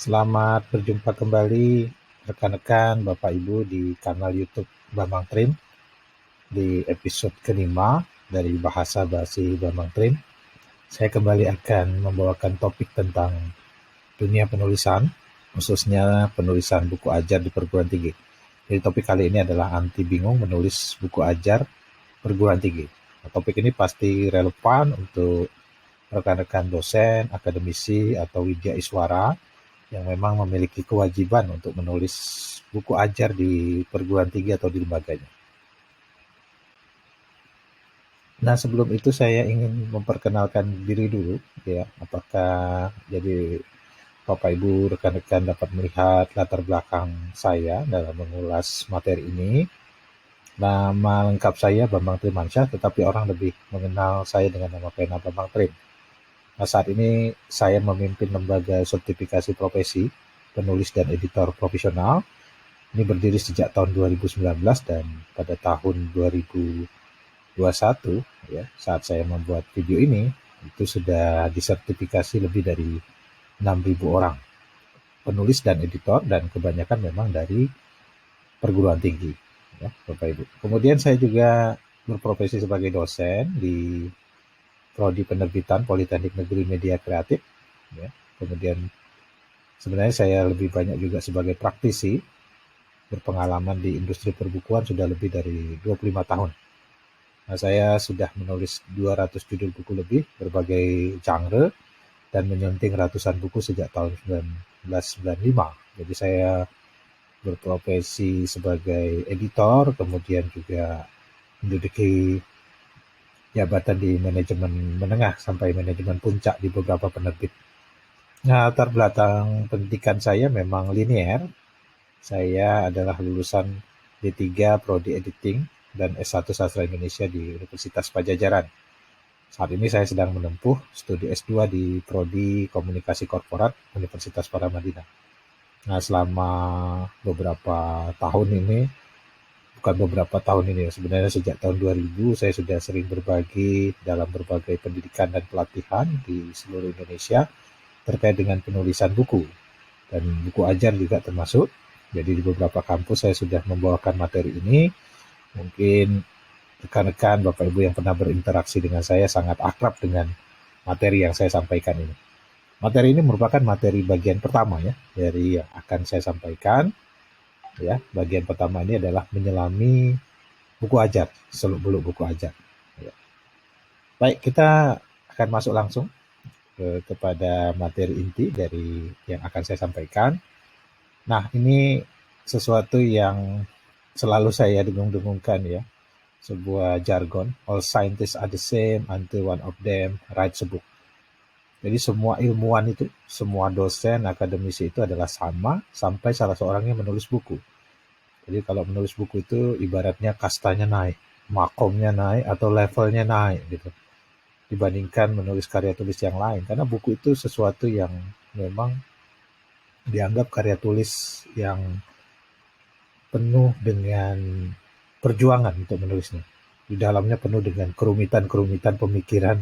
Selamat berjumpa kembali rekan-rekan Bapak Ibu di kanal YouTube Bambang Trim di episode kelima dari Bahasa Basi Bambang Trim. Saya kembali akan membawakan topik tentang dunia penulisan, khususnya penulisan buku ajar di perguruan tinggi. Jadi topik kali ini adalah anti bingung menulis buku ajar perguruan tinggi. Nah, topik ini pasti relevan untuk rekan-rekan dosen, akademisi, atau widya iswara yang memang memiliki kewajiban untuk menulis buku ajar di perguruan tinggi atau di lembaganya. Nah, sebelum itu saya ingin memperkenalkan diri dulu, ya. Apakah jadi Bapak Ibu rekan-rekan dapat melihat latar belakang saya dalam mengulas materi ini. Nama lengkap saya Bambang Trimansyah, tetapi orang lebih mengenal saya dengan nama pena Bambang Trim. Nah, saat ini saya memimpin lembaga sertifikasi profesi penulis dan editor profesional. Ini berdiri sejak tahun 2019 dan pada tahun 2021 ya, saat saya membuat video ini itu sudah disertifikasi lebih dari 6.000 orang penulis dan editor, dan kebanyakan memang dari perguruan tinggi ya, Bapak Ibu. Kemudian saya juga berprofesi sebagai dosen di Prodi Penerbitan Politeknik Negeri Media Kreatif ya. Kemudian sebenarnya saya lebih banyak juga sebagai praktisi, berpengalaman di industri perbukuan sudah lebih dari 25 tahun. Nah, saya sudah menulis 200 judul buku lebih, berbagai genre, dan menyunting ratusan buku sejak tahun 1995. Jadi saya berprofesi sebagai editor, kemudian juga menduduki jabatan di manajemen menengah sampai manajemen puncak di beberapa penerbit. Nah, latar belakang pendidikan saya memang linear. Saya adalah lulusan D3 Prodi Editing dan S1 Sastra Indonesia di Universitas Pajajaran. Saat ini saya sedang menempuh studi S2 di Prodi Komunikasi Korporat Universitas Paramadina. Nah, selama beberapa tahun ini, bukan beberapa tahun ini, sebenarnya sejak tahun 2000 saya sudah sering berbagi dalam berbagai pendidikan dan pelatihan di seluruh Indonesia terkait dengan penulisan buku. Dan buku ajar juga termasuk. Jadi di beberapa kampus saya sudah membawakan materi ini. Mungkin rekan-rekan Bapak Ibu yang pernah berinteraksi dengan saya sangat akrab dengan materi yang saya sampaikan ini. Materi ini merupakan materi bagian pertama ya dari yang akan saya sampaikan. Ya, bagian pertama ini adalah menyelami buku ajar, seluk-beluk buku ajar. Ya. Baik, kita akan masuk langsung kepada materi inti dari yang akan saya sampaikan. Nah, ini sesuatu yang selalu saya dengung-dengungkan ya, sebuah jargon, all scientists are the same until one of them writes a book. Jadi semua ilmuwan itu, semua dosen, akademisi itu adalah sama sampai salah seorangnya menulis buku. Jadi kalau menulis buku itu ibaratnya kastanya naik, makomnya naik atau levelnya naik gitu, dibandingkan menulis karya tulis yang lain. Karena buku itu sesuatu yang memang dianggap karya tulis yang penuh dengan perjuangan untuk menulisnya. Di dalamnya penuh dengan kerumitan-kerumitan pemikiran,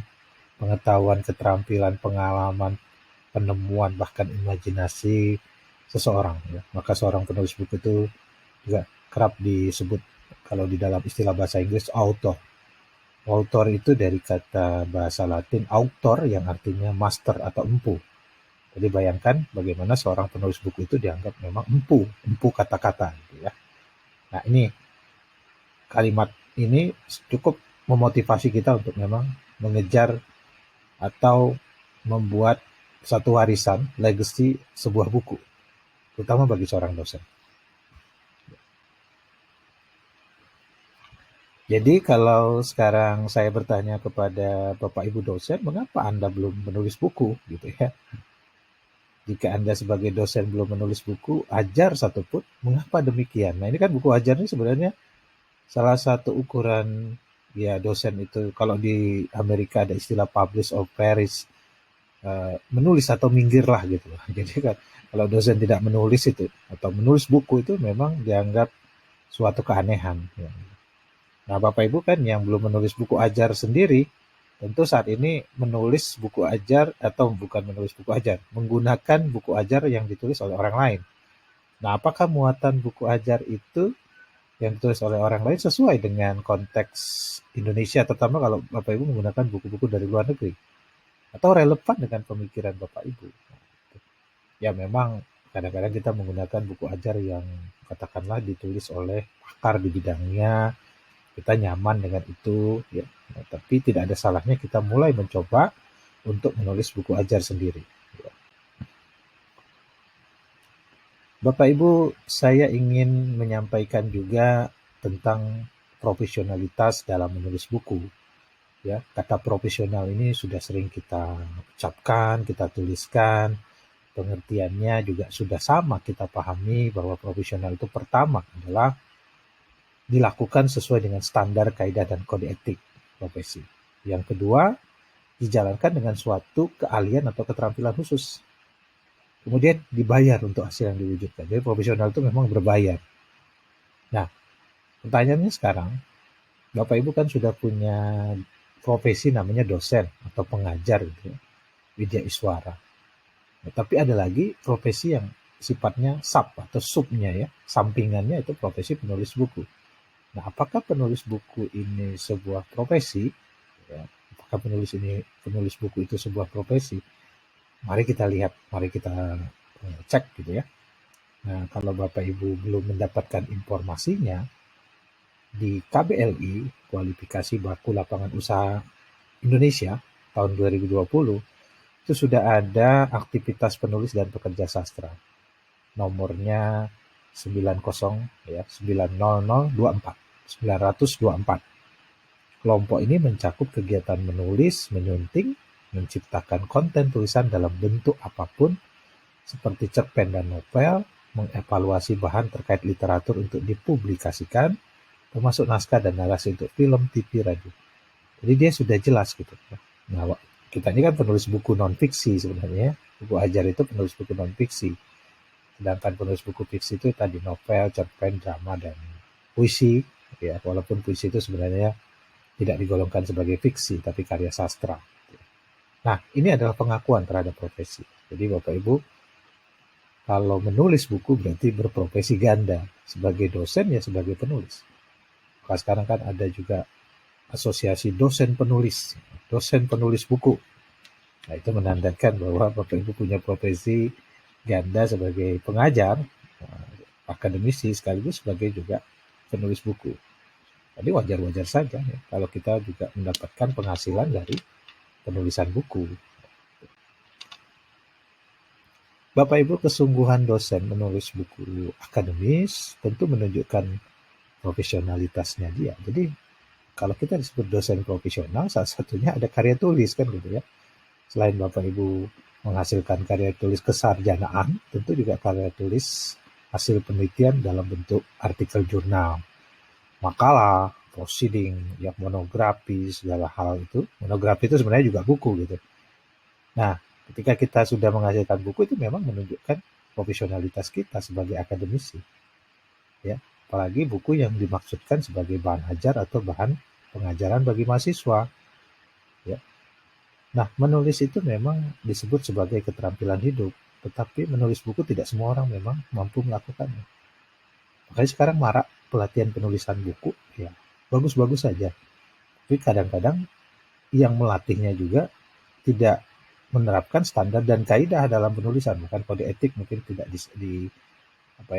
pengetahuan, keterampilan, pengalaman, penemuan, bahkan imajinasi seseorang. Ya. Maka seorang penulis buku itu juga kerap disebut, kalau di dalam istilah bahasa Inggris, author. Author itu dari kata bahasa Latin auctor yang artinya master atau empu. Jadi bayangkan bagaimana seorang penulis buku itu dianggap memang empu kata-kata gitu ya. Nah, ini kalimat ini cukup memotivasi kita untuk memang mengejar atau membuat satu warisan, legacy sebuah buku, terutama bagi seorang dosen. Jadi kalau sekarang saya bertanya kepada Bapak Ibu dosen, mengapa Anda belum menulis buku gitu ya? Jika Anda sebagai dosen belum menulis buku ajar satupun, mengapa demikian? Nah, ini kan buku ajar ini sebenarnya salah satu ukuran ya dosen itu. Kalau di Amerika ada istilah publish or perish, menulis atau minggirlah gitu. Jadi kan kalau dosen tidak menulis itu atau menulis buku itu memang dianggap suatu keanehan. Ya. Nah, Bapak Ibu kan yang belum menulis buku ajar sendiri, Tentu saat ini menulis buku ajar atau bukan menulis buku ajar, menggunakan buku ajar yang ditulis oleh orang lain. Nah, apakah muatan buku ajar itu yang ditulis oleh orang lain sesuai dengan konteks Indonesia, terutama kalau Bapak Ibu menggunakan buku-buku dari luar negeri, atau relevan dengan pemikiran Bapak Ibu? Ya memang kadang-kadang kita menggunakan buku ajar yang katakanlah ditulis oleh pakar di bidangnya, kita nyaman dengan itu, ya. Nah, tapi tidak ada salahnya kita mulai mencoba untuk menulis buku ajar sendiri. Ya. Bapak Ibu, saya ingin menyampaikan juga tentang profesionalitas dalam menulis buku. Ya, kata profesional ini sudah sering kita ucapkan, kita tuliskan, pengertiannya juga sudah sama kita pahami bahwa profesional itu pertama adalah dilakukan sesuai dengan standar, kaidah, dan kode etik profesi. Yang kedua, dijalankan dengan suatu keahlian atau keterampilan khusus. Kemudian dibayar untuk hasil yang diwujudkan. Jadi profesional itu memang berbayar. Nah, pertanyaannya sekarang, Bapak Ibu kan sudah punya profesi namanya dosen atau pengajar gitu ya, widya iswara. Nah, tapi ada lagi profesi yang sifatnya sub atau subnya ya, sampingannya itu profesi penulis buku. Nah, apakah penulis buku ini sebuah profesi? Ya, apakah penulis buku itu sebuah profesi? Mari kita lihat, mari kita cek gitu ya. Nah, kalau Bapak Ibu belum mendapatkan informasinya, di KBLI, Kualifikasi Baku Lapangan Usaha Indonesia tahun 2020, itu sudah ada aktivitas penulis dan pekerja sastra. Nomornya 90 ya, 90024. 924. Kelompok ini mencakup kegiatan menulis, menyunting, menciptakan konten tulisan dalam bentuk apapun seperti cerpen dan novel, mengevaluasi bahan terkait literatur untuk dipublikasikan, termasuk naskah dan narasi untuk film, TV, radio. Jadi dia sudah jelas gitu. Nah, kita ini kan penulis buku non-fiksi sebenarnya. Buku ajar itu penulis buku non-fiksi. Sedangkan penulis buku fiksi itu tadi novel, cerpen, drama, dan puisi. Ya, walaupun puisi itu sebenarnya tidak digolongkan sebagai fiksi, tapi karya sastra. Nah, ini adalah pengakuan terhadap profesi. Jadi Bapak Ibu, kalau menulis buku berarti berprofesi ganda. Sebagai dosen ya sebagai penulis. Maka sekarang kan ada juga asosiasi dosen penulis buku. Nah, itu menandakan bahwa Bapak Ibu punya profesi ganda sebagai pengajar, akademisi, sekaligus sebagai juga penulis buku. Jadi wajar-wajar saja ya, kalau kita juga mendapatkan penghasilan dari penulisan buku. Bapak Ibu, kesungguhan dosen menulis buku akademis tentu menunjukkan profesionalitasnya dia. Jadi kalau kita disebut dosen profesional, salah satunya ada karya tulis kan gitu ya. Selain Bapak Ibu menghasilkan karya tulis kesarjanaan, tentu juga karya tulis hasil penelitian dalam bentuk artikel jurnal, makalah, proceeding, ya monografi, segala hal itu. Monografi itu sebenarnya juga buku gitu. Nah, ketika kita sudah menghasilkan buku itu memang menunjukkan profesionalitas kita sebagai akademisi. Ya, apalagi buku yang dimaksudkan sebagai bahan ajar atau bahan pengajaran bagi mahasiswa. Ya. Nah, menulis itu memang disebut sebagai keterampilan hidup, tetapi menulis buku tidak semua orang memang mampu melakukannya. Makanya sekarang marak pelatihan penulisan buku, ya bagus-bagus saja. Tapi kadang-kadang yang melatihnya juga tidak menerapkan standar dan kaidah dalam penulisan, bahkan kode etik mungkin tidak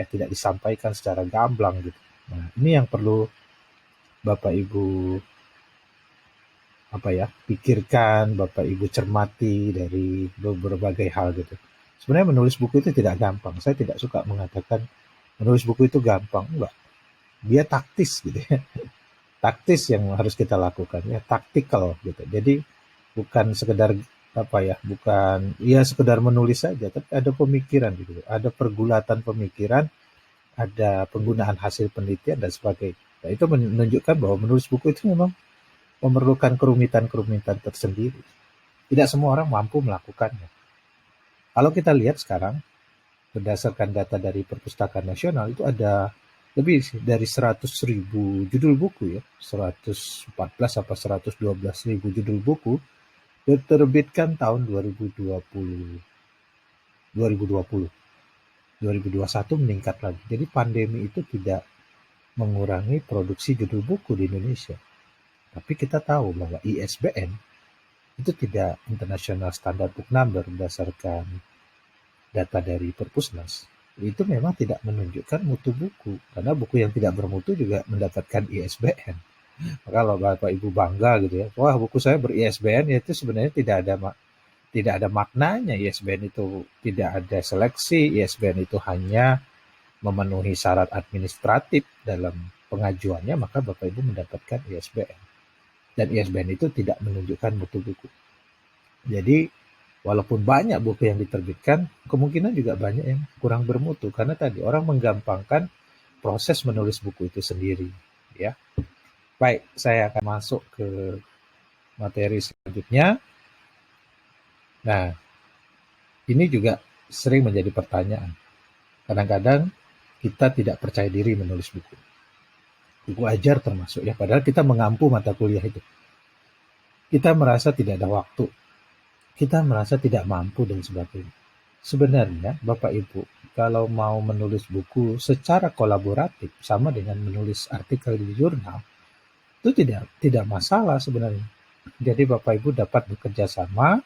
tidak disampaikan secara gamblang gitu. Nah, ini yang perlu Bapak Ibu pikirkan, Bapak Ibu cermati dari berbagai hal gitu. Sebenarnya menulis buku itu tidak gampang. Saya tidak suka mengatakan menulis buku itu gampang, enggak. Dia taktis gitu ya. Taktis yang harus kita lakukan ya, taktikal gitu. Jadi bukan sekedar bukan sekedar menulis saja, tapi ada pemikiran gitu. Ada pergulatan pemikiran, ada penggunaan hasil penelitian dan sebagainya. Nah, itu menunjukkan bahwa menulis buku itu memang memerlukan kerumitan-kerumitan tersendiri. Tidak semua orang mampu melakukannya. Kalau kita lihat sekarang, berdasarkan data dari Perpustakaan Nasional, itu ada lebih dari 100.000 judul buku ya, 114 apa 112.000 judul buku diterbitkan tahun 2020, 2020, 2021 meningkat lagi. Jadi pandemi itu tidak mengurangi produksi judul buku di Indonesia. Tapi kita tahu bahwa ISBN itu tidak International Standard Book Number berdasarkan data dari Perpusnas. Itu memang tidak menunjukkan mutu buku, karena buku yang tidak bermutu juga mendapatkan ISBN. Maka kalau Bapak Ibu bangga gitu ya, wah buku saya ber-ISBN, ya itu sebenarnya tidak ada maknanya. ISBN itu tidak ada seleksi, ISBN itu hanya memenuhi syarat administratif dalam pengajuannya, maka Bapak Ibu mendapatkan ISBN. Dan ISBN itu tidak menunjukkan mutu buku. Jadi walaupun banyak buku yang diterbitkan, kemungkinan juga banyak yang kurang bermutu, karena tadi orang menggampangkan proses menulis buku itu sendiri. Ya, baik, saya akan masuk ke materi selanjutnya. Nah, ini juga sering menjadi pertanyaan. Kadang-kadang kita tidak percaya diri menulis buku. Buku ajar termasuk ya, padahal kita mengampu mata kuliah itu. Kita merasa tidak ada waktu, kita merasa tidak mampu dan sebagainya. Sebenarnya Bapak Ibu, kalau mau menulis buku secara kolaboratif sama dengan menulis artikel di jurnal, itu tidak masalah sebenarnya. Jadi Bapak Ibu dapat bekerja sama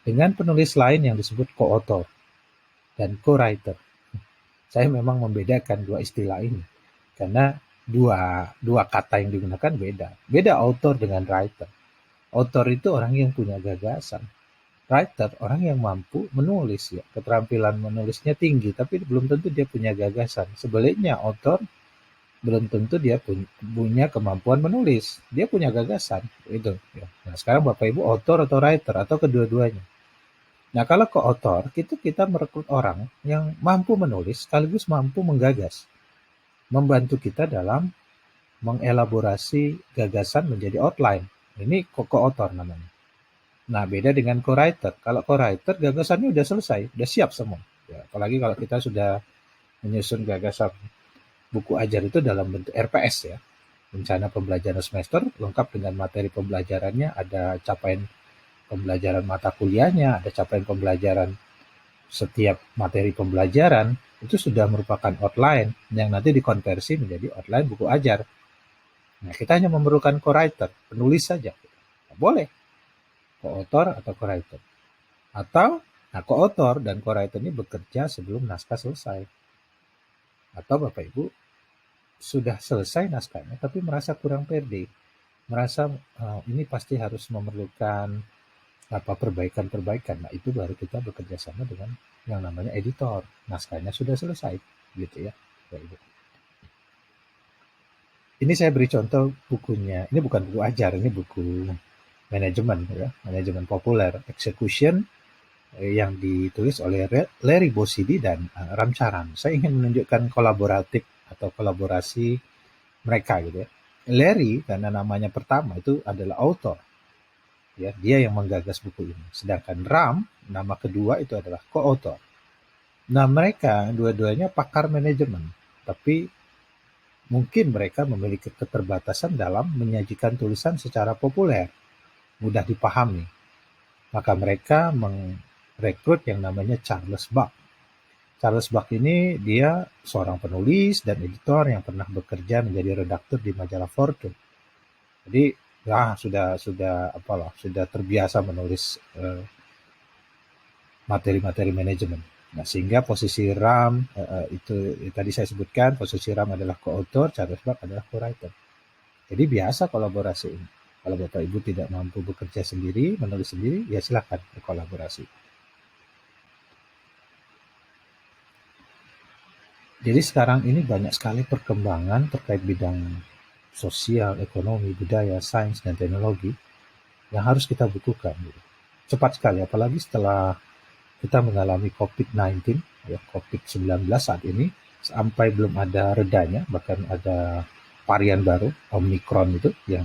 dengan penulis lain yang disebut co-author dan co-writer. Saya memang membedakan dua istilah ini karena dua kata yang digunakan beda. Beda author dengan writer. Author itu orang yang punya gagasan. Writer orang yang mampu menulis ya, keterampilan menulisnya tinggi, tapi belum tentu dia punya gagasan. Sebaliknya author belum tentu dia punya kemampuan menulis, dia punya gagasan itu ya. Nah sekarang Bapak Ibu author atau writer atau kedua-duanya. Nah kalau ke author kita merekrut orang yang mampu menulis sekaligus mampu menggagas, membantu kita dalam mengelaborasi gagasan menjadi outline. Ini co-author namanya. Nah, beda dengan co-writer. Kalau co-writer gagasannya udah selesai, udah siap semua. Ya, apalagi kalau kita sudah menyusun gagasan buku ajar itu dalam bentuk RPS ya. Rencana pembelajaran semester lengkap dengan materi pembelajarannya, ada capaian pembelajaran mata kuliahnya, ada capaian pembelajaran setiap materi pembelajaran, itu sudah merupakan outline yang nanti dikonversi menjadi outline buku ajar. Nah, kita hanya memerlukan co-writer, penulis saja. Boleh co-author atau co-writer. Atau co-author dan co-writer ini bekerja sebelum naskah selesai. Atau Bapak Ibu sudah selesai naskahnya tapi merasa kurang pede. Merasa ini pasti harus memerlukan perbaikan-perbaikan. Nah, itu baru kita bekerja sama dengan yang namanya editor. Naskahnya sudah selesai gitu ya, Bapak Ibu. Ini saya beri contoh bukunya. Ini bukan buku ajar, ini buku manajemen ya, manajemen populer, Execution, yang ditulis oleh Larry Bossidy dan Ram Charan. Saya ingin menunjukkan kolaboratif atau kolaborasi mereka gitu ya. Larry karena namanya pertama itu adalah author. Ya, dia yang menggagas buku ini. Sedangkan Ram, nama kedua itu adalah co-author. Nah, mereka dua-duanya pakar manajemen, tapi mungkin mereka memiliki keterbatasan dalam menyajikan tulisan secara populer, mudah dipahami. Maka mereka merekrut yang namanya Charles Buck. Charles Buck ini dia seorang penulis dan editor yang pernah bekerja menjadi redaktur di majalah Fortune. Jadi ya sudah terbiasa menulis materi-materi manajemen. Nah, sehingga posisi Ram itu tadi saya sebutkan, posisi Ram adalah co-author, Charles Buck adalah co-writer. Jadi biasa kolaborasi ini. Kalau Bapak Ibu tidak mampu bekerja sendiri, menulis sendiri, ya silakan berkolaborasi. Jadi sekarang ini banyak sekali perkembangan terkait bidang sosial, ekonomi, budaya, sains, dan teknologi yang harus kita bukukan. Cepat sekali, apalagi setelah kita mengalami COVID-19, ya, COVID-19 saat ini, sampai belum ada redanya, bahkan ada varian baru, Omicron itu, yang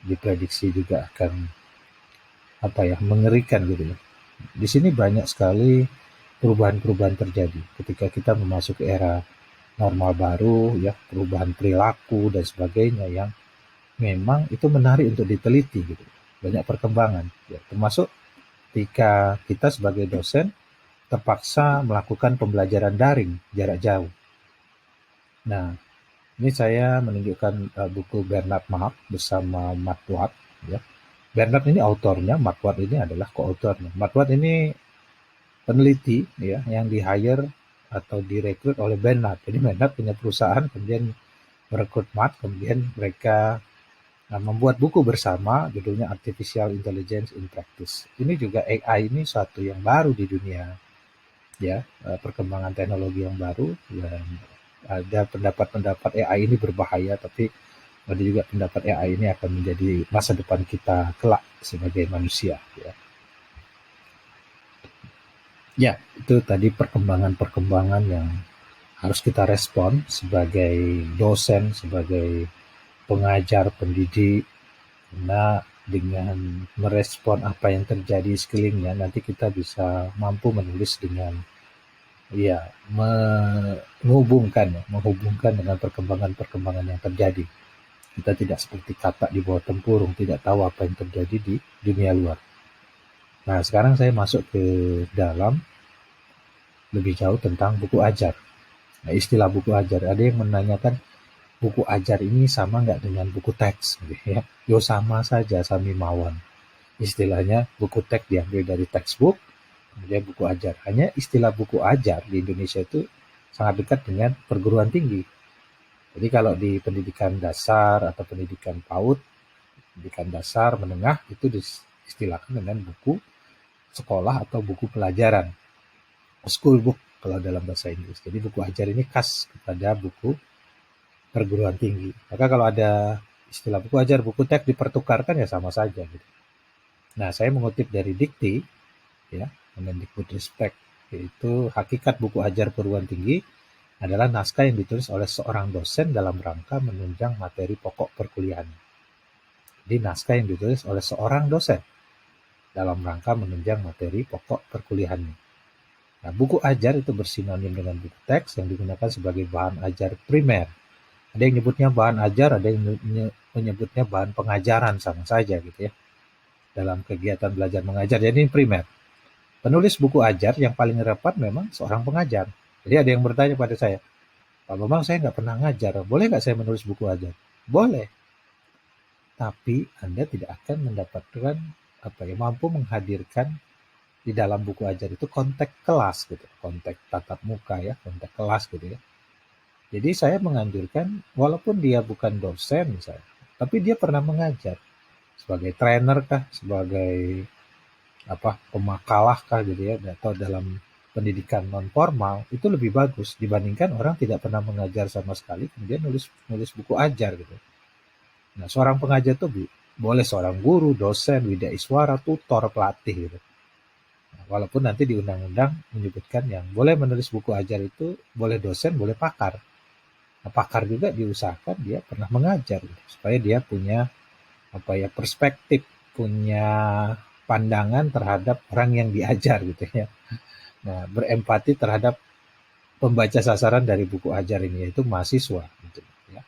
diprediksi juga akan mengerikan gitu ya. Di sini banyak sekali perubahan-perubahan terjadi ketika kita memasuki era normal baru, ya, perubahan perilaku dan sebagainya yang memang itu menarik untuk diteliti gitu. Banyak perkembangan, ya, termasuk ketika kita sebagai dosen terpaksa melakukan pembelajaran daring jarak jauh. Nah, ini saya menunjukkan buku Bernard Marx bersama Matt Watt, ya. Bernard ini autornya, Matt Watt ini adalah koautornya. Matt Watt ini peneliti, ya, yang di-hire atau direkrut oleh Bernard. Jadi Bernard punya perusahaan, kemudian merekrut Matt, kemudian mereka membuat buku bersama, judulnya Artificial Intelligence in Practice. Ini juga AI ini suatu yang baru di dunia, ya, perkembangan teknologi yang baru, dan ada pendapat-pendapat AI ini berbahaya, tapi ada juga pendapat AI ini akan menjadi masa depan kita kelak sebagai manusia, ya. Ya, itu tadi perkembangan-perkembangan yang harus kita respon sebagai dosen, sebagai pengajar, pendidik, karena dengan merespon apa yang terjadi sekelilingnya, nanti kita bisa mampu menulis dengan, ya, menghubungkan dengan perkembangan-perkembangan yang terjadi. Kita tidak seperti katak di bawah tempurung, tidak tahu apa yang terjadi di dunia luar. Nah, sekarang saya masuk ke dalam lebih jauh tentang buku ajar. Nah, istilah buku ajar, ada yang menanyakan buku ajar ini sama nggak dengan buku teks, gitu ya? Yo, sama saja, sami mawon. Istilahnya buku teks diambil dari textbook, kemudian buku ajar. Hanya istilah buku ajar di Indonesia itu sangat dekat dengan perguruan tinggi. Jadi kalau di pendidikan dasar atau pendidikan PAUD, pendidikan dasar menengah, itu diistilahkan dengan buku sekolah atau buku pelajaran, school book kalau dalam bahasa Inggris. Jadi buku ajar ini khas kepada buku perguruan tinggi. Maka kalau ada istilah buku ajar, buku teks dipertukarkan, ya sama saja gitu. Nah, saya mengutip dari Dikti, ya, Kemendikbudristek, yaitu hakikat buku ajar perguruan tinggi adalah naskah yang ditulis oleh seorang dosen dalam rangka menunjang materi pokok perkuliahan. Jadi naskah yang ditulis oleh seorang dosen dalam rangka menunjang materi pokok perkuliahannya. Nah, buku ajar itu bersinonim dengan buku teks yang digunakan sebagai bahan ajar primer. Ada yang nyebutnya bahan ajar, ada yang menyebutnya bahan pengajaran, sama saja gitu ya, dalam kegiatan belajar mengajar. Jadi ini primer. Penulis buku ajar yang paling rapat memang seorang pengajar. Jadi ada yang bertanya pada saya, Pak Bambang, saya nggak pernah ngajar, boleh nggak saya menulis buku ajar? Boleh, tapi Anda tidak akan mendapatkan mampu menghadirkan di dalam buku ajar itu konteks kelas gitu, konteks tatap muka, ya, konteks kelas gitu ya. Jadi saya menganjurkan, walaupun dia bukan dosen misalnya, tapi dia pernah mengajar sebagai trainer kah, sebagai pemakalah kah gitu ya, atau dalam pendidikan non formal, itu lebih bagus dibandingkan orang tidak pernah mengajar sama sekali kemudian nulis buku ajar gitu. Nah, seorang pengajar itu boleh seorang guru, dosen, widaiswara, tutor, pelatih gitu. Nah, walaupun nanti di undang-undang menyebutkan yang boleh menulis buku ajar itu boleh dosen, boleh pakar. Nah, pakar juga diusahakan dia pernah mengajar gitu, supaya dia punya perspektif, punya pandangan terhadap orang yang diajar gitu ya. Nah, berempati terhadap pembaca sasaran dari buku ajar ini, yaitu mahasiswa gitu ya.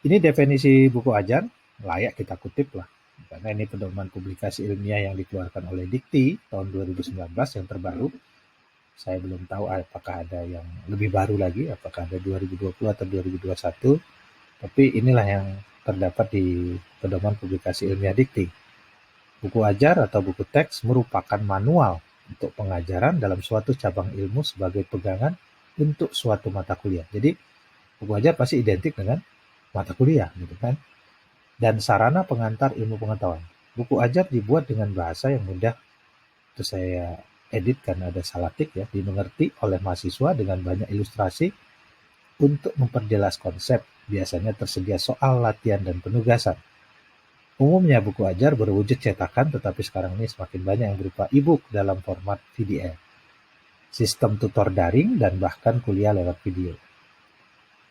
Ini definisi buku ajar, layak kita kutip lah, karena ini pedoman publikasi ilmiah yang dikeluarkan oleh Dikti tahun 2019 yang terbaru. Saya belum tahu apakah ada yang lebih baru lagi, apakah ada 2020 atau 2021, tapi inilah yang terdapat di pedoman publikasi ilmiah Dikti. Buku ajar atau buku teks merupakan manual untuk pengajaran dalam suatu cabang ilmu sebagai pegangan untuk suatu mata kuliah. Jadi buku ajar pasti identik dengan mata kuliah gitu kan. Dan sarana pengantar ilmu pengetahuan. Buku ajar dibuat dengan bahasa yang mudah, itu saya edit karena ada salah tik ya, dimengerti oleh mahasiswa dengan banyak ilustrasi untuk memperjelas konsep. Biasanya tersedia soal, latihan, dan penugasan. Umumnya buku ajar berwujud cetakan, tetapi sekarang ini semakin banyak yang berupa e-book dalam format PDF, sistem tutor daring, dan bahkan kuliah lewat video.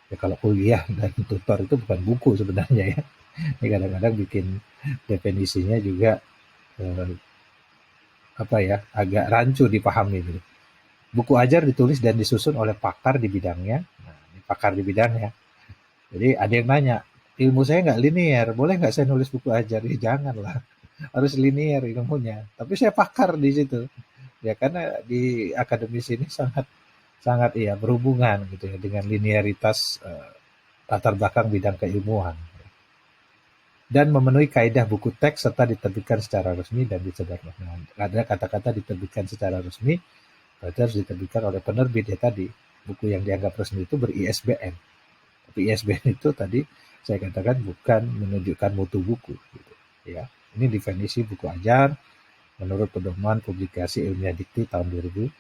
Ya, kalau kuliah dan tutor itu bukan buku sebenarnya ya. Ini kadang-kadang bikin definisinya juga agak rancu dipahami gitu. buku ajar ditulis dan disusun oleh pakar di bidangnya. Nah, ini pakar di bidangnya. Jadi ada yang nanya, ilmu saya nggak linear, boleh nggak saya nulis buku ajar? Ya janganlah, harus linear ilmunya. Tapi saya pakar di situ. Ya karena di akademis ini sangat sangat iya berhubungan gitu ya dengan linearitas latar belakang bidang keilmuan dan memenuhi kaidah buku teks serta diterbitkan secara resmi dan disebarluaskan. Ada kata-kata diterbitkan secara resmi, berarti harus diterbitkan oleh penerbit ya tadi. Buku yang dianggap resmi itu ber-ISBN. Tapi ISBN itu tadi saya katakan bukan menunjukkan mutu buku. Gitu, ya. Ini definisi buku ajar menurut pedoman publikasi ilmiah dikti tahun 2019.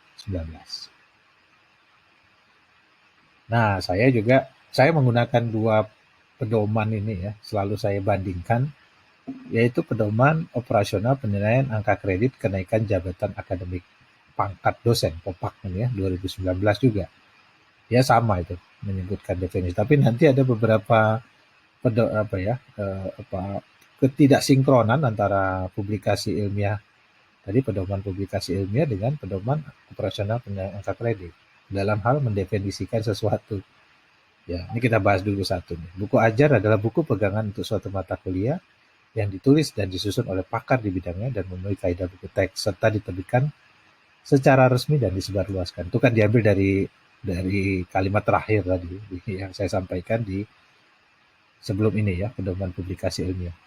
Nah, saya menggunakan dua pedoman ini ya, selalu saya bandingkan, yaitu pedoman operasional penilaian angka kredit kenaikan jabatan akademik pangkat dosen, POPAK ini ya, 2019 juga. Ya sama itu, menyebutkan definisi. Tapi nanti ada beberapa ketidaksinkronan antara publikasi ilmiah tadi pedoman publikasi ilmiah dengan pedoman operasional penilaian angka kredit dalam hal mendefinisikan sesuatu. Ya, ini kita bahas dulu satu nih. Buku ajar adalah buku pegangan untuk suatu mata kuliah yang ditulis dan disusun oleh pakar di bidangnya dan memenuhi kaidah buku teks serta diterbitkan secara resmi dan disebarluaskan. Itu kan diambil dari kalimat terakhir tadi yang saya sampaikan di sebelum ini ya, pedoman publikasi ilmiah.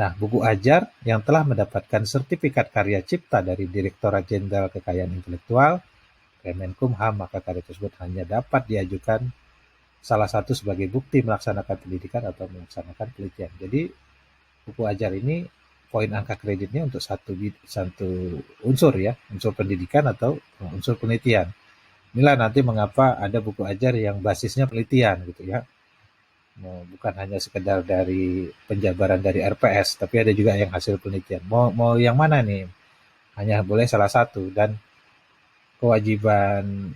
Nah, buku ajar yang telah mendapatkan sertifikat karya cipta dari Direktorat Jenderal Kekayaan Intelektual Kemenkumham, maka karya tersebut hanya dapat diajukan salah satu sebagai bukti melaksanakan pendidikan atau melaksanakan penelitian. Jadi buku ajar ini poin angka kreditnya untuk satu unsur ya, unsur pendidikan atau unsur penelitian. Inilah nanti mengapa ada buku ajar yang basisnya penelitian gitu ya. Bukan hanya sekedar dari penjabaran dari RPS, tapi ada juga yang hasil penelitian. Mau yang mana nih? Hanya boleh salah satu dan kewajiban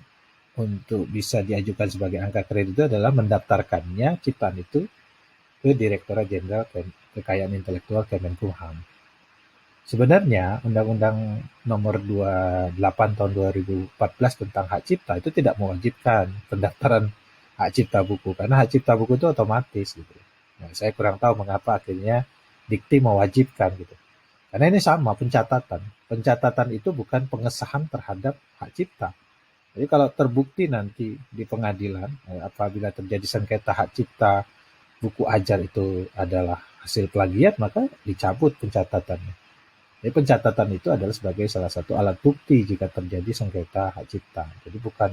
untuk bisa diajukan sebagai angka kredit itu adalah mendaftarkannya ciptaan itu ke Direktorat Jenderal Kekayaan Intelektual Kemenkumham. Sebenarnya Undang-Undang Nomor 28 Tahun 2014 tentang hak cipta itu tidak mewajibkan pendaftaran hak cipta buku karena hak cipta buku itu otomatis gitu. Nah, saya kurang tahu mengapa akhirnya dikti mewajibkan gitu. Karena ini sama pencatatan. Pencatatan itu bukan pengesahan terhadap hak cipta. Jadi kalau terbukti nanti di pengadilan apabila terjadi sengketa hak cipta buku ajar itu adalah hasil plagiat maka dicabut pencatatannya. Jadi pencatatan itu adalah sebagai salah satu alat bukti jika terjadi sengketa hak cipta. Jadi bukan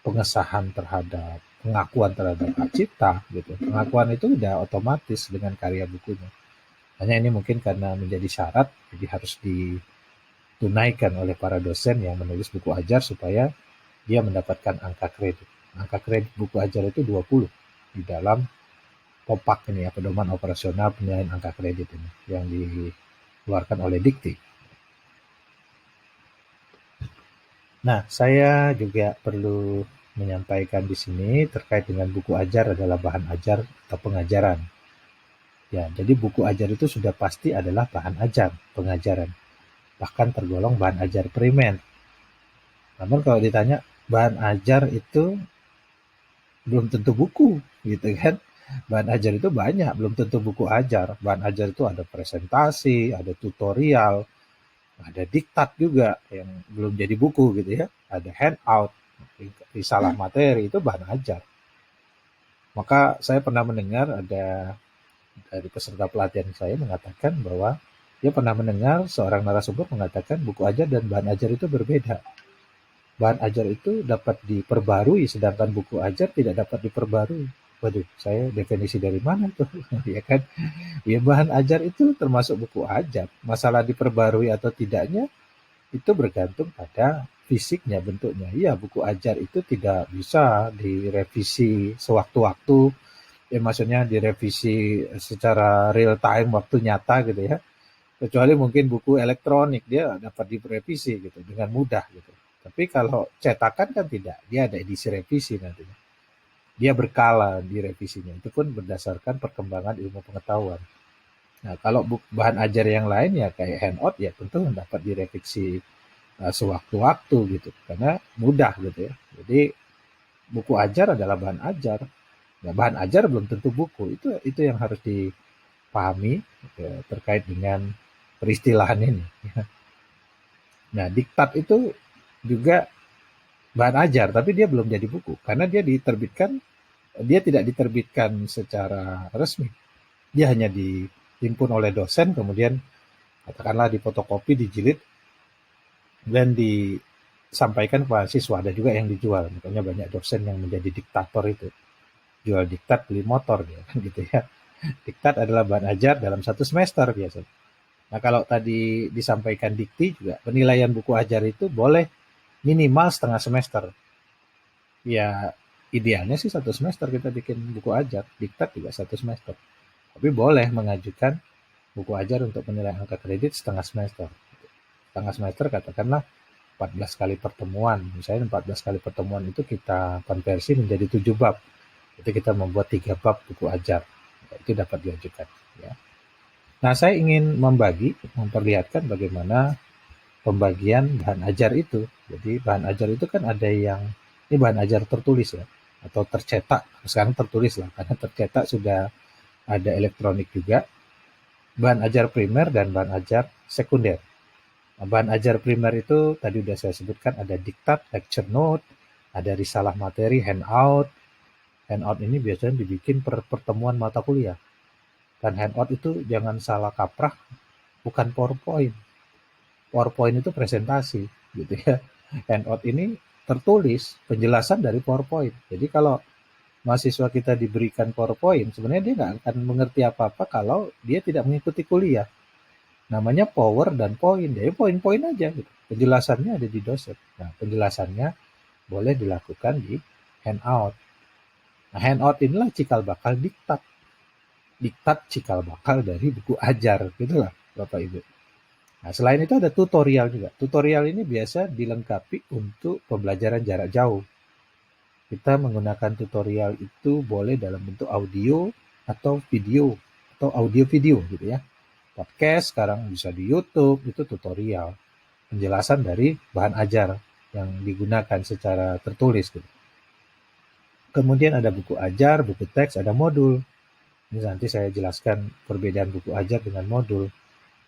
pengesahan terhadap pengakuan terhadap hak cipta gitu. Pengakuan itu udah otomatis dengan karya bukunya. Hanya ini mungkin karena menjadi syarat jadi harus ditunaikan oleh para dosen yang menulis buku ajar supaya dia mendapatkan angka kredit. Angka kredit buku ajar itu 20 di dalam POPAK ini ya, pedoman operasional penilaian angka kredit ini yang dikeluarkan oleh Dikti. Nah, saya juga perlu menyampaikan di sini terkait dengan buku ajar adalah bahan ajar atau pengajaran. Ya, jadi buku ajar itu sudah pasti adalah bahan ajar, pengajaran. Bahkan tergolong bahan ajar primer. Namun kalau ditanya bahan ajar itu belum tentu buku, gitu kan. Bahan ajar itu banyak, belum tentu buku ajar. Bahan ajar itu ada presentasi, ada tutorial, ada diktat juga yang belum jadi buku gitu ya. Ada handout, risalah materi, itu bahan ajar. Maka saya pernah mendengar ada dari peserta pelatihan saya mengatakan bahwa dia pernah mendengar seorang narasumber mengatakan buku ajar dan bahan ajar itu berbeda. Bahan ajar itu dapat diperbarui, sedangkan buku ajar tidak dapat diperbarui. Waduh, saya definisi dari mana tuh? Ya kan? Ya bahan ajar itu termasuk buku ajar. Masalah diperbarui atau tidaknya itu bergantung pada fisiknya, bentuknya. Iya, buku ajar itu tidak bisa direvisi sewaktu-waktu. Ya maksudnya direvisi secara real time, waktu nyata gitu ya. Kecuali mungkin buku elektronik, dia dapat direvisi gitu dengan mudah gitu. Tapi kalau cetakan kan tidak, dia ada edisi revisi nantinya. Dia berkala di revisinya, itu pun berdasarkan perkembangan ilmu pengetahuan. Nah, kalau bahan ajar yang lain ya kayak handout ya tentu dapat direvisi sewaktu-waktu gitu, karena mudah gitu ya. Jadi buku ajar adalah bahan ajar. Nah, bahan ajar belum tentu buku. Itu yang harus dipahami ya, terkait dengan peristilahan ini. Nah, diktat itu juga bahan ajar, tapi dia belum jadi buku karena dia tidak diterbitkan secara resmi. Dia hanya dihimpun oleh dosen, kemudian katakanlah difotokopi, dijilid, dan disampaikan kepada siswa. Ada juga yang dijual, makanya banyak dosen yang menjadi diktator itu. Jual diktat, beli motor dia, kan gitu ya. Diktat adalah bahan ajar dalam satu semester biasanya. Nah, kalau tadi disampaikan dikti juga, penilaian buku ajar itu boleh minimal setengah semester. Ya, idealnya sih satu semester kita bikin buku ajar, diktat juga satu semester. Tapi boleh mengajukan buku ajar untuk penilaian angka kredit setengah semester. Setengah semester katakanlah 14 kali pertemuan. Misalnya 14 kali pertemuan itu kita konversi menjadi 7 bab. Itu kita membuat 3 bab buku ajar. Itu dapat diajukan. Ya. Nah, saya ingin memperlihatkan bagaimana pembagian bahan ajar itu. Jadi bahan ajar itu kan ada yang, ini bahan ajar tertulis ya, atau tercetak. Sekarang tertulis lah, karena tercetak sudah ada elektronik juga. Bahan ajar primer dan bahan ajar sekunder. Nah, bahan ajar primer itu tadi sudah saya sebutkan, ada diktat, lecture note, ada risalah materi, handout. Handout ini biasanya dibikin per pertemuan mata kuliah. Dan handout itu jangan salah kaprah, bukan PowerPoint. PowerPoint itu presentasi, gitu ya. Handout ini tertulis penjelasan dari PowerPoint. Jadi kalau mahasiswa kita diberikan PowerPoint, sebenarnya dia nggak akan mengerti apa-apa kalau dia tidak mengikuti kuliah. Namanya power dan point, jadi poin-poin aja gitu. Penjelasannya ada di dosen. Nah, penjelasannya boleh dilakukan di handout. Nah, handout inilah cikal bakal diktat. Diktat cikal bakal dari buku ajar, gitulah Bapak Ibu. Nah, selain itu ada tutorial juga. Tutorial ini biasa dilengkapi untuk pembelajaran jarak jauh. Kita menggunakan tutorial itu boleh dalam bentuk audio atau video, atau audio video gitu ya. Podcast sekarang bisa di YouTube, itu tutorial. Penjelasan dari bahan ajar yang digunakan secara tertulis gitu. Kemudian ada buku ajar, buku teks, ada modul. Ini nanti saya jelaskan perbedaan buku ajar dengan modul.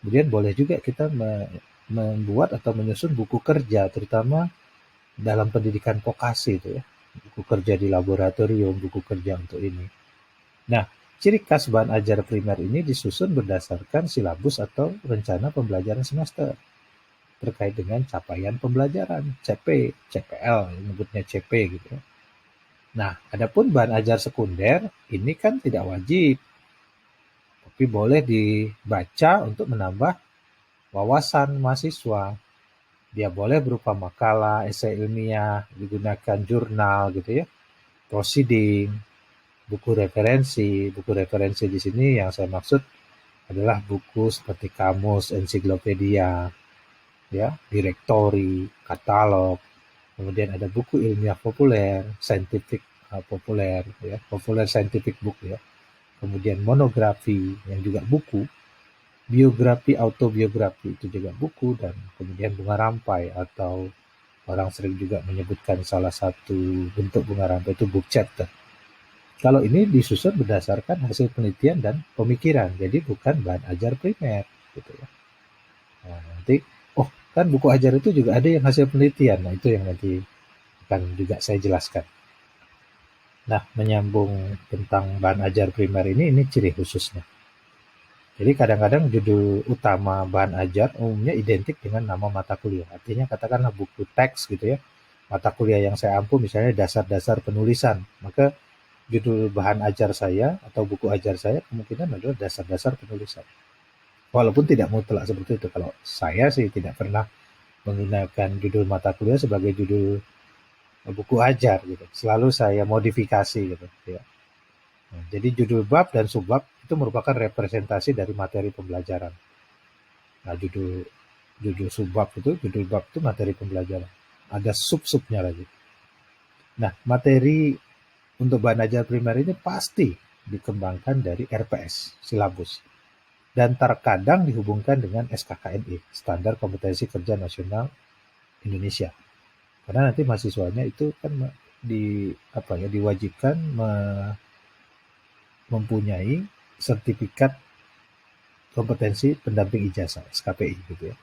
Kemudian boleh juga kita membuat atau menyusun buku kerja, terutama dalam pendidikan vokasi itu ya. Buku kerja di laboratorium, buku kerja untuk ini. Nah, ciri khas bahan ajar primer ini disusun berdasarkan silabus atau rencana pembelajaran semester terkait dengan capaian pembelajaran, CP, CPL, menyebutnya CP gitu ya. Nah, adapun bahan ajar sekunder ini kan tidak wajib, tapi boleh dibaca untuk menambah wawasan mahasiswa. Dia boleh berupa makalah, esai ilmiah, digunakan jurnal gitu ya, proceeding, buku referensi. Buku referensi di sini yang saya maksud adalah buku seperti kamus, ensiklopedia, ya, direktori, katalog. Kemudian ada buku ilmiah populer, scientific populer, ya, populer scientific book ya. Kemudian monografi yang juga buku, biografi, autobiografi itu juga buku, dan kemudian bunga rampai atau orang sering juga menyebutkan salah satu bentuk bunga rampai itu book chapter. Kalau ini disusun berdasarkan hasil penelitian dan pemikiran, jadi bukan bahan ajar primer, gitu ya. Nah, nanti, oh kan buku ajar itu juga ada yang hasil penelitian, nah itu yang nanti akan juga saya jelaskan. Nah, menyambung tentang bahan ajar primer ini ciri khususnya. Jadi kadang-kadang judul utama bahan ajar umumnya identik dengan nama mata kuliah. Artinya katakanlah buku teks gitu ya. Mata kuliah yang saya ampu misalnya dasar-dasar penulisan. Maka judul bahan ajar saya atau buku ajar saya kemungkinan adalah dasar-dasar penulisan. Walaupun tidak mutlak seperti itu. Kalau saya sih tidak pernah menggunakan judul mata kuliah sebagai judul buku ajar gitu. Selalu saya modifikasi gitu ya. Nah, jadi judul bab dan subbab itu merupakan representasi dari materi pembelajaran. Nah, judul bab itu materi pembelajaran. Ada sub-subnya lagi. Nah, materi untuk bahan ajar primer ini pasti dikembangkan dari RPS, silabus. Dan terkadang dihubungkan dengan SKKNI, Standar Kompetensi Kerja Nasional Indonesia. Karena nanti mahasiswanya itu kan diwajibkan mempunyai sertifikat kompetensi pendamping ijazah (SKPI) gitu ya.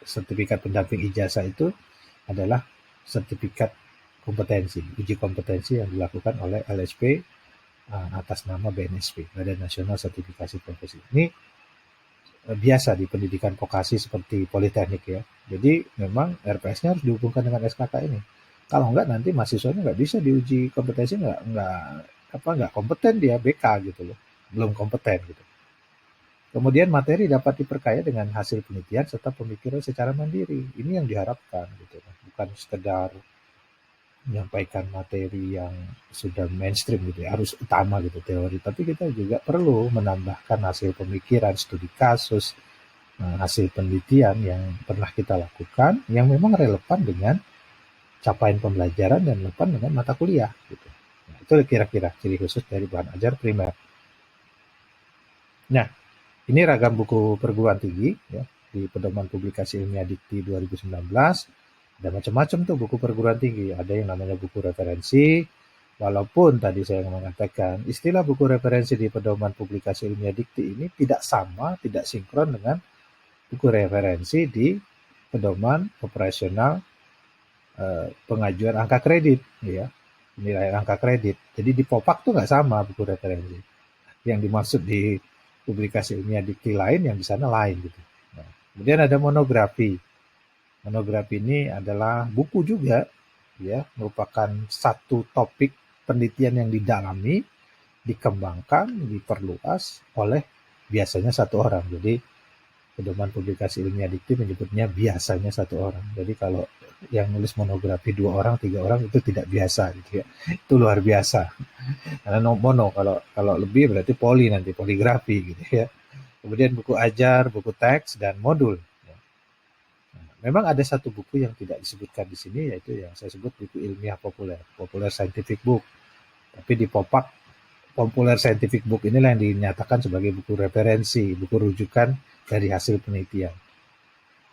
Sertifikat pendamping ijazah itu adalah sertifikat kompetensi, uji kompetensi yang dilakukan oleh LSP atas nama BNSP, Badan Nasional Sertifikasi Profesi. Ini biasa di pendidikan vokasi seperti politeknik ya. Jadi memang RPS-nya harus dihubungkan dengan SKK ini. Kalau enggak nanti mahasiswanya nggak bisa diuji kompetensi, nggak kompeten, dia BK gitu loh, belum kompeten gitu. Kemudian materi dapat diperkaya dengan hasil penelitian serta pemikiran secara mandiri. Ini yang diharapkan gitu, bukan sekedar menyampaikan materi yang sudah mainstream gitu ya, harus utama gitu teori, tapi kita juga perlu menambahkan hasil pemikiran, studi kasus, hasil penelitian yang pernah kita lakukan yang memang relevan dengan capaian pembelajaran dan relevan dengan mata kuliah gitu. Nah, itu kira-kira ciri khusus dari bahan ajar primer. Nah, ini ragam buku perguruan tinggi ya, di Pedoman Publikasi Ilmiah Dikti 2019. Ada macam-macam tuh buku perguruan tinggi. Ada yang namanya buku referensi, walaupun tadi saya mengatakan istilah buku referensi di Pedoman Publikasi Ilmiah Dikti ini tidak sama, tidak sinkron dengan buku referensi di Pedoman Operasional Pengajuan Angka Kredit ya, nilai angka kredit. Jadi di POPAK tuh nggak sama buku referensi. Yang dimaksud di publikasi ilmiah dikti lain, yang di sana lain gitu. Nah, kemudian ada monografi. Monografi ini adalah buku juga ya, merupakan satu topik penelitian yang didalami, dikembangkan, diperluas oleh biasanya satu orang. Jadi Pedoman Publikasi Ilmiah Dikti menyebutnya biasanya satu orang. Jadi kalau yang nulis monografi 2 orang, 3 orang itu tidak biasa gitu ya. Itu luar biasa. Karena mono, kalau lebih berarti nanti poligrafi gitu ya. Kemudian buku ajar, buku teks, dan modul. Nah, memang ada satu buku yang tidak disebutkan di sini, yaitu yang saya sebut buku ilmiah populer, popular scientific book. Tapi di POPAK, popular scientific book inilah yang dinyatakan sebagai buku referensi, buku rujukan dari hasil penelitian.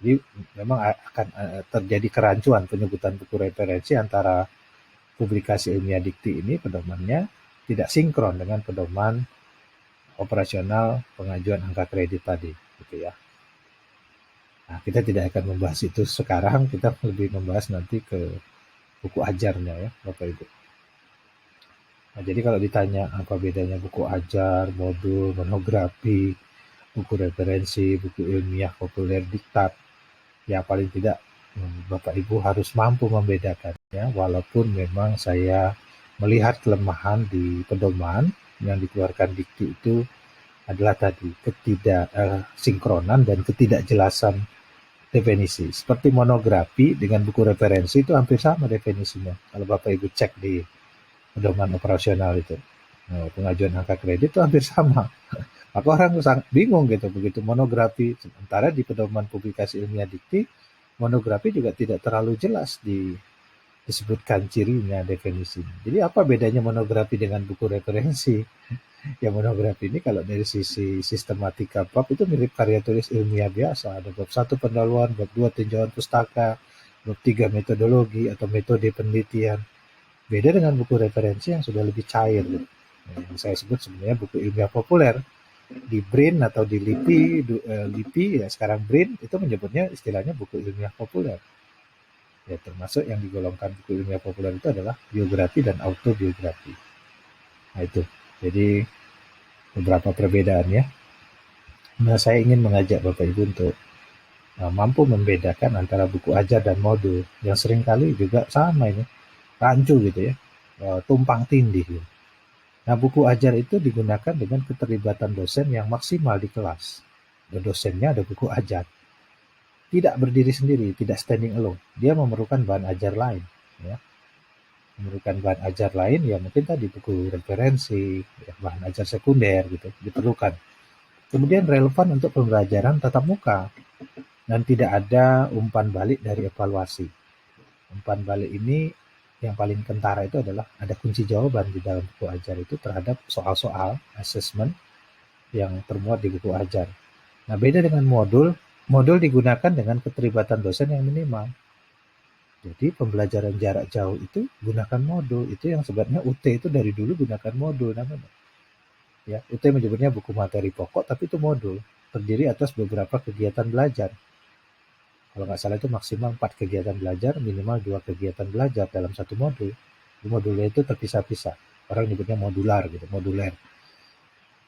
Jadi memang akan terjadi kerancuan penyebutan buku referensi antara publikasi ilmiah dikti ini, pedomannya tidak sinkron dengan pedoman operasional pengajuan angka kredit tadi, gitu ya. Nah, kita tidak akan membahas itu sekarang, kita lebih membahas nanti ke buku ajarnya ya, Bapak Ibu. Nah, jadi kalau ditanya apa bedanya buku ajar, modul, monografi, buku referensi, buku ilmiah populer diktat, ya paling tidak Bapak Ibu harus mampu membedakannya, walaupun memang saya melihat kelemahan di pedoman yang dikeluarkan dikti itu adalah tadi ketidaksinkronan dan ketidakjelasan definisi. Seperti monografi dengan buku referensi itu hampir sama definisinya. Kalau Bapak Ibu cek di pedoman operasional itu, pengajuan angka kredit itu hampir sama. Maka orang sangat bingung gitu begitu monografi. Sementara di pedoman publikasi ilmiah dikti, monografi juga tidak terlalu jelas disebutkan cirinya, definisinya. Jadi apa bedanya monografi dengan buku referensi? Ya monografi ini kalau dari sisi sistematika bab itu mirip karya tulis ilmiah biasa. Ada bab 1 pendahuluan, bab 2 tinjauan pustaka, bab 3 metodologi atau metode penelitian. Beda dengan buku referensi yang sudah lebih cair. Yang saya sebut sebenarnya buku ilmiah populer. Di BRIN atau di LIPI ya sekarang BRIN itu menyebutnya istilahnya buku ilmiah populer. Ya termasuk yang digolongkan buku ilmiah populer itu adalah biografi dan autobiografi. Nah itu. Jadi beberapa perbedaan ya. Nah saya ingin mengajak Bapak Ibu untuk mampu membedakan antara buku ajar dan modul yang seringkali juga sama ini, rancu gitu ya, tumpang tindih gitu. Nah, buku ajar itu digunakan dengan keterlibatan dosen yang maksimal di kelas. Ada dosennya, ada buku ajar. Tidak berdiri sendiri, tidak standing alone. Dia memerlukan bahan ajar lain. Ya. Memerlukan bahan ajar lain, ya mungkin tadi buku referensi, ya, bahan ajar sekunder gitu, diperlukan. Kemudian relevan untuk pembelajaran tatap muka. Dan tidak ada umpan balik dari evaluasi. Umpan balik ini yang paling kentara itu adalah ada kunci jawaban di dalam buku ajar itu terhadap soal-soal assessment yang termuat di buku ajar. Nah, beda dengan modul, modul digunakan dengan keterlibatan dosen yang minimal. Jadi pembelajaran jarak jauh itu gunakan modul. Itu yang sebenarnya UT itu dari dulu gunakan modul namanya. Ya, UT menyebutnya buku materi pokok, tapi itu modul. Terdiri atas beberapa kegiatan belajar. Kalau nggak salah itu maksimal 4 kegiatan belajar, minimal 2 kegiatan belajar dalam satu modul. Modulnya itu terpisah-pisah. Orang nyebutnya modular gitu, moduler.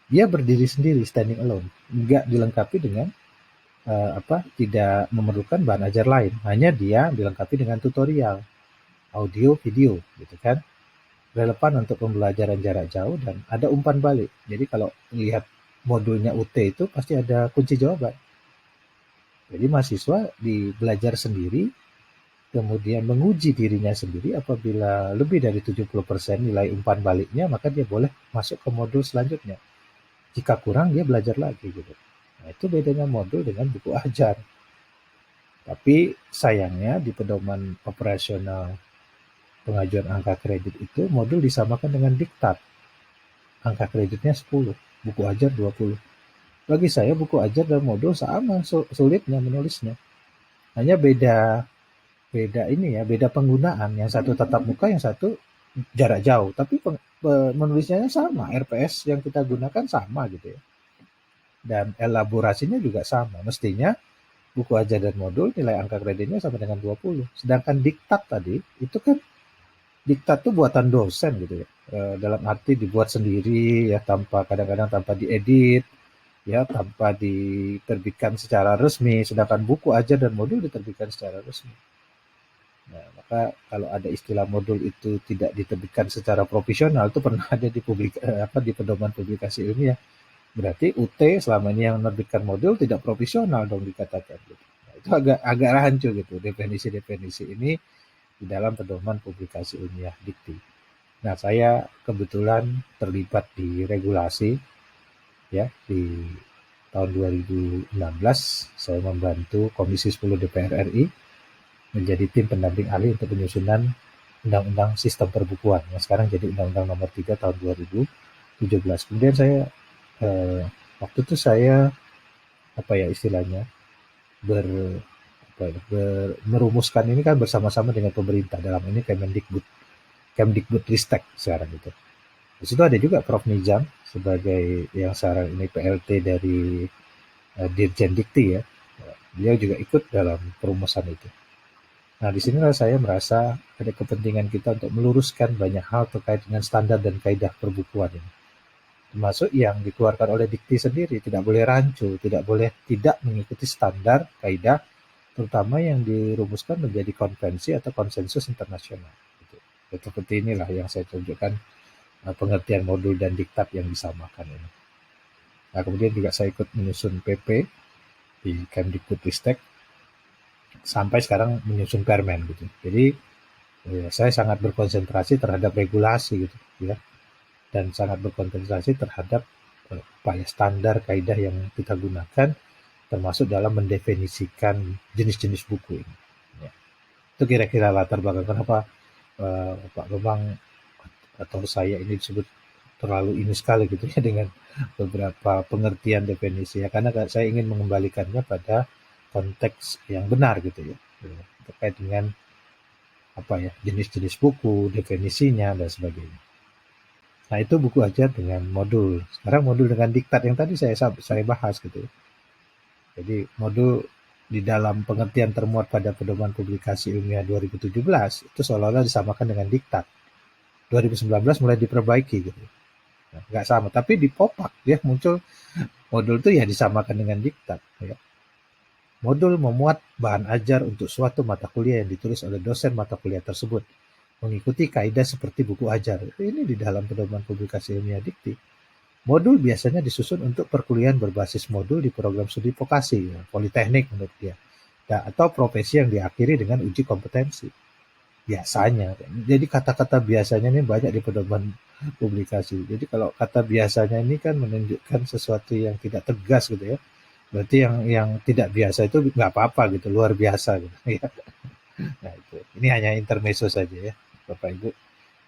Dia berdiri sendiri, standing alone. Nggak dilengkapi dengan tidak memerlukan bahan ajar lain. Hanya dia dilengkapi dengan tutorial, audio, video, gitu kan. Relevan untuk pembelajaran jarak jauh dan ada umpan balik. Jadi kalau lihat modulnya UT itu pasti ada kunci jawaban. Jadi mahasiswa belajar sendiri, kemudian menguji dirinya sendiri. Apabila lebih dari 70% nilai umpan baliknya, maka dia boleh masuk ke modul selanjutnya. Jika kurang, dia belajar lagi gitu. Nah, itu bedanya modul dengan buku ajar. Tapi sayangnya di pedoman operasional pengajuan angka kredit itu modul disamakan dengan diktat. Angka kreditnya 10, buku ajar 20. Bagi saya buku ajar dan modul sama sulitnya menulisnya. Hanya beda beda ini ya, beda penggunaan. Yang satu tatap muka, yang satu jarak jauh. Tapi menulisnya sama, RPS yang kita gunakan sama gitu ya. Dan elaborasinya juga sama. Mestinya buku ajar dan modul nilai angka kreditnya sama dengan 20. Sedangkan diktat tadi, itu kan diktat tuh buatan dosen gitu ya. Dalam arti dibuat sendiri ya, kadang-kadang tanpa diedit, ya tanpa diterbitkan secara resmi, sedangkan buku ajar dan modul diterbitkan secara resmi. Nah, maka kalau ada istilah modul itu tidak diterbitkan secara profesional, itu pernah ada di pedoman publikasi ilmiah. Berarti UT selama ini yang menerbitkan modul tidak profesional dong dikatakan. Gitu. Nah, itu agak rancu gitu definisi-definisi ini di dalam pedoman publikasi ilmiah dikti. Nah, saya kebetulan terlibat di regulasi ya di tahun 2016 saya membantu Komisi 10 DPR RI menjadi tim pendamping ahli untuk penyusunan Undang-Undang Sistem Perbukuan yang sekarang jadi Undang-Undang Nomor 3 Tahun 2017. Kemudian saya waktu itu saya apa ya istilahnya ber merumuskan ini kan bersama-sama dengan pemerintah, dalam ini Kemdikbudristek sekarang itu. Di situ ada juga Prof. Nizam sebagai yang sekarang ini PLT dari Dirjen Dikti ya. Beliau juga ikut dalam perumusan itu. Nah, di sinilah saya merasa ada kepentingan kita untuk meluruskan banyak hal terkait dengan standar dan kaidah perbukuan ini. Termasuk yang dikeluarkan oleh Dikti sendiri, tidak boleh rancu, tidak boleh tidak mengikuti standar, kaidah, terutama yang dirumuskan menjadi konvensi atau konsensus internasional. Gitu. Seperti inilah yang saya tunjukkan pengertian modul dan diktat yang disamakan ini. Nah, kemudian juga saya ikut menyusun PP di Kemdikbudristek sampai sekarang menyusun permen gitu. Jadi saya sangat berkonsentrasi terhadap regulasi gitu ya, dan sangat berkonsentrasi terhadap standar kaidah yang kita gunakan, termasuk dalam mendefinisikan jenis-jenis buku ini. Ya. Itu kira-kira latar belakang kenapa Pak Bambang atau saya ini disebut terlalu ini sekali gitu ya dengan beberapa pengertian definisi ya, karena saya ingin mengembalikannya pada konteks yang benar gitu ya, terkait dengan apa ya jenis-jenis buku, definisinya dan sebagainya. Nah, itu buku ajar dengan modul. Sekarang modul dengan diktat yang tadi saya bahas gitu ya. Jadi modul di dalam pengertian termuat pada pedoman publikasi ilmiah 2017 itu seolah-olah disamakan dengan diktat. 2019 mulai diperbaiki gitu. Nah, nggak sama, tapi di Popak dia muncul modul itu ya disamakan dengan diktat. Ya. Modul memuat bahan ajar untuk suatu mata kuliah yang ditulis oleh dosen mata kuliah tersebut, mengikuti kaidah seperti buku ajar. Ini di dalam pedoman publikasi ilmiah dikti. Modul biasanya disusun untuk perkuliahan berbasis modul di program studi vokasi, ya, politeknik menurut dia, ya, atau profesi yang diakhiri dengan uji kompetensi. Biasanya, jadi kata-kata biasanya ini banyak di pedoman publikasi. Jadi kalau kata biasanya ini kan menunjukkan sesuatu yang tidak tegas gitu ya. Berarti yang tidak biasa itu nggak apa-apa gitu, luar biasa gitu. Ya. Nah itu, ini hanya intermezzo saja ya, Bapak Ibu.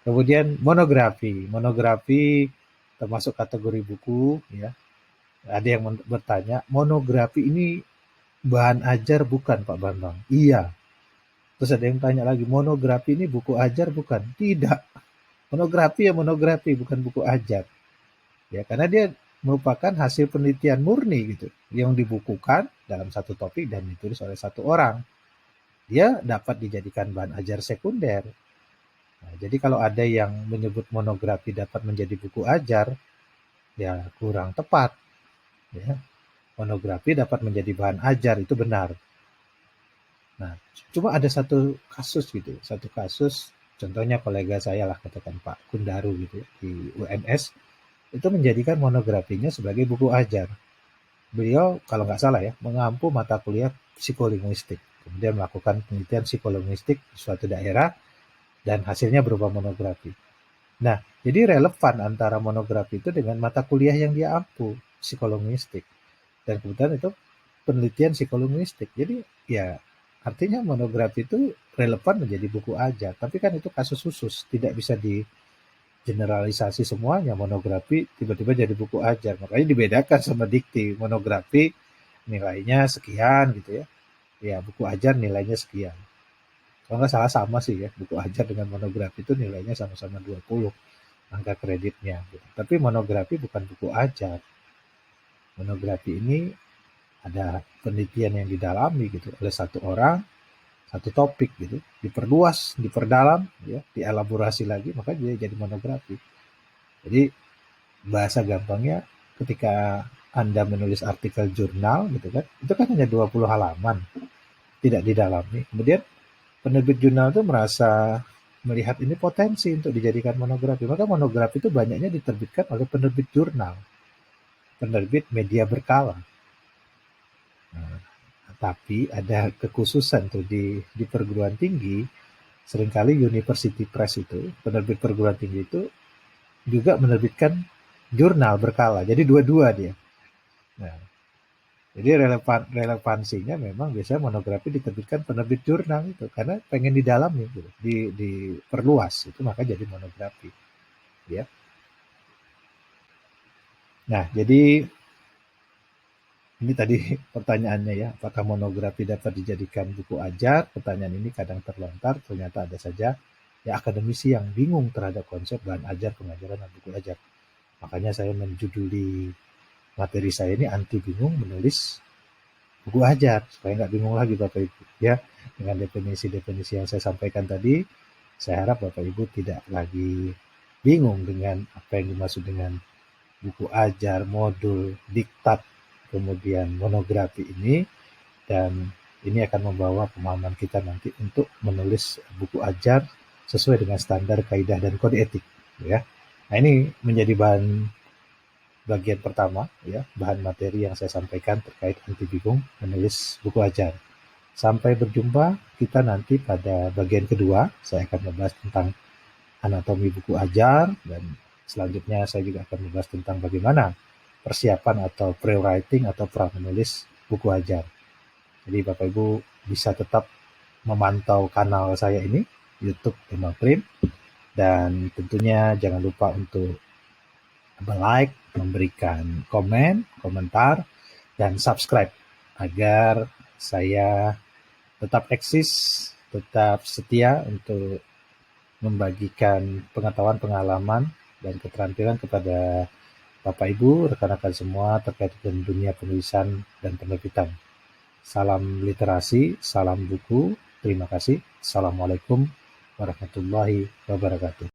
Kemudian monografi termasuk kategori buku ya. Ada yang bertanya, monografi ini bahan ajar bukan Pak Bambang? Iya. Terus ada yang tanya lagi, monografi ini buku ajar bukan? Tidak. Monografi ya monografi, bukan buku ajar. Ya, karena dia merupakan hasil penelitian murni gitu, yang dibukukan dalam satu topik dan ditulis oleh satu orang. Dia dapat dijadikan bahan ajar sekunder. Nah, jadi kalau ada yang menyebut monografi dapat menjadi buku ajar, ya kurang tepat. Ya. Monografi dapat menjadi bahan ajar, itu benar. Nah, cuma ada satu kasus gitu, satu kasus, contohnya kolega saya lah, katakan Pak Kundaru gitu ya, di UNS, itu menjadikan monografinya sebagai buku ajar. Beliau kalau nggak salah ya, mengampu mata kuliah psikolinguistik. Kemudian melakukan penelitian psikolinguistik di suatu daerah dan hasilnya berupa monografi. Nah, jadi relevan antara monografi itu dengan mata kuliah yang dia ampu, psikolinguistik. Dan kebetulan itu penelitian psikolinguistik. Jadi ya artinya monografi itu relevan menjadi buku ajar. Tapi kan itu kasus khusus, tidak bisa di generalisasi semuanya. Monografi tiba-tiba jadi buku ajar. Makanya dibedakan sama dikti. Monografi nilainya sekian gitu ya. Ya buku ajar nilainya sekian. Kalau nggak salah sama sih ya. Buku ajar dengan monografi itu nilainya sama-sama 20 angka kreditnya. Gitu. Tapi monografi bukan buku ajar. Monografi ini ada penelitian yang didalami gitu oleh satu orang, satu topik gitu, diperluas, diperdalam, ya, dielaborasi lagi, maka dia jadi monografi. Jadi bahasa gampangnya ketika Anda menulis artikel jurnal gitu kan, itu kan hanya 20 halaman, tidak didalami. Kemudian penerbit jurnal itu merasa melihat ini potensi untuk dijadikan monografi. Maka monografi itu banyaknya diterbitkan oleh penerbit jurnal, penerbit media berkala. Nah, tapi ada kekhususan tuh di perguruan tinggi, seringkali University Press itu, penerbit perguruan tinggi itu juga menerbitkan jurnal berkala. Jadi dua-dua dia. Nah, jadi relevansinya memang biasanya monografi diterbitkan penerbit jurnal itu karena pengen didalami gitu, diperluas itu maka jadi monografi, ya. Nah, jadi ini tadi pertanyaannya ya, apakah monografi dapat dijadikan buku ajar? Pertanyaan ini kadang terlontar, ternyata ada saja ya akademisi yang bingung terhadap konsep bahan ajar, pengajaran, dan buku ajar. Makanya saya menjuduli materi saya ini anti bingung menulis buku ajar, supaya nggak bingung lagi Bapak Ibu. Ya, dengan definisi-definisi yang saya sampaikan tadi, saya harap Bapak Ibu tidak lagi bingung dengan apa yang dimaksud dengan buku ajar, modul, diktat, kemudian monografi ini, dan ini akan membawa pemahaman kita nanti untuk menulis buku ajar sesuai dengan standar kaidah dan kode etik, ya. Nah, ini menjadi bagian pertama, ya, bahan materi yang saya sampaikan terkait anti bingung menulis buku ajar. Sampai berjumpa kita nanti pada bagian kedua. Saya akan membahas tentang anatomi buku ajar dan selanjutnya saya juga akan membahas tentang bagaimana persiapan atau pre-writing atau pra menulis buku ajar. Jadi Bapak Ibu bisa tetap memantau kanal saya ini, YouTube Emal Prim, dan tentunya jangan lupa untuk like, memberikan komen, komentar, dan subscribe agar saya tetap eksis, tetap setia untuk membagikan pengetahuan, pengalaman, dan keterampilan kepada Bapak Ibu, rekan-rekan semua terkait dengan dunia penulisan dan penerbitan. Salam literasi, salam buku, terima kasih. Assalamualaikum warahmatullahi wabarakatuh.